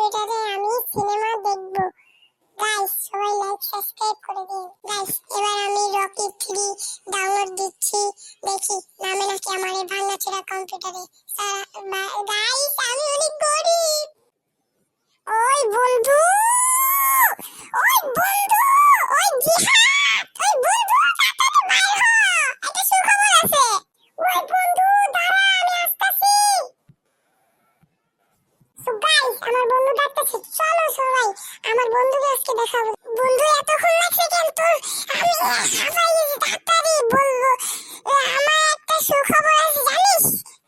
ভিডিওটাতে আমি সিনেমা দেখব। গাইস সবাই লাইক সাবস্ক্রাইব করে দিন। গাইস এবার আমি রকি 3 ডাউনলোড দিচ্ছি, দেখি নামে নাকি আমার এই ভাঙাচোরা কম্পিউটারে। গাইস আমি অনেক গরিব। ওই বন্ধু, ওই বন্ধু, ওই জিহাদ, ওই বন্ধু তাড়াতাড়ি বাইর হ, একটা সুখবর আছে। ওই বন্ধু দাঁড়া, আমি আসতেছি। সো গাইস আমার বন্ধু ডাকতেছে, চলো সবাই আমার বন্ধুকে আজকে দেখাবো। বন্ধু এতক্ষণ লাগছে কেন তোর? আমি হাঁপাই গেছি, তাড়াতাড়ি বলবো। আমার একটা সুখবর আছে জানিস?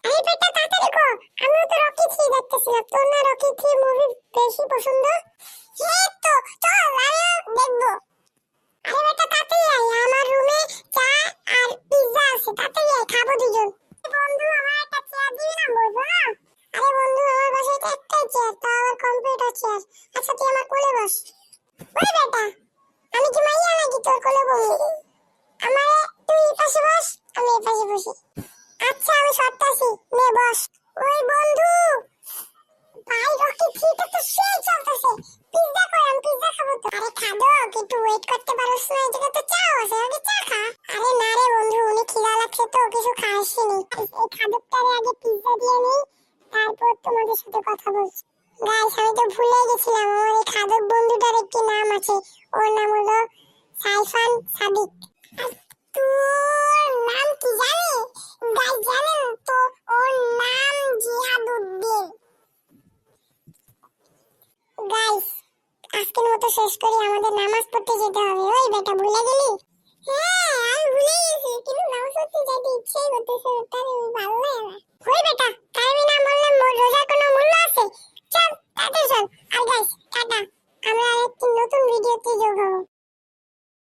আরে বেটা তাড়াতাড়ি কর, আমিও তো রকি 3 দেখতেছিলাম। তোর না রকি 3 মুভি বেশি পছন্দ? হ্যাঁ তো চল আমিও দেখবো। আরে বেটা তাড়াতাড়ি আয়, আমার রুমে চা আর পিজ্জা আছে, তাড়াতাড়ি আয়, খাবো দুজন। বন্ধু আমার একটা চেয়ার দিবি না, বলবো না? আরে বন্ধু আমার বাসায় তো একটাই চেয়ার, তা আবার কম্পিউটার চেয়ার। আচ্ছা তুই আমার কোলে বস। ওই বেটা আমি কি মাইয়া নাকি তোর কোলে বসবো? আমারে তুই এই পাশে বস, আমি এই পাশে বসি। আচ্ছা আমি সরতাছি, নে বস। ওই বন্ধু ভাই রকি 3 তো সেই চলতেছে। পিজ্জা কই, আমি পিজ্জা খাবো তো। আরে খাবো, একটু ওয়েট করতে পারোস না? এদিকে তো চা আছে, আগে চা খা। আরে না রে বন্ধু, উনি খিদা লাগছে তো কিছু খাইছিনি। এই খাদকটারে আগে পিজ্জা দিয়ে নেই, তারপর তোমাদের সাথে কথা বলছি। গাইস আমি তো ভুলে গেছিলাম, আমার এই খাদক বন্ধুটার একটি নাম আছে, ওর নাম হলো সাইফান সাদিক। আর তোর নাম কি জানি? গাইস জানেন তো ওর নাম জিহাদুদ্দিন। গাইস আজকের মতো শেষ করি, আমাদের নামাজ পড়তে যেতে হবে। ওই বেটা ভুলে গেলি? হ্যাঁ আমি ভুলে গেছি, কিন্তু নামাজ পড়তে যেতে ইচ্ছেই করতেছে, তাই ভালো লাগে না। ওই বেটা টাইমে না বললে রোজার কোনো মূল্য আছে? চল তাড়াতাড়ি চল। আর গাইস টাটা, আমরা আরেকটি নতুন ভিডিও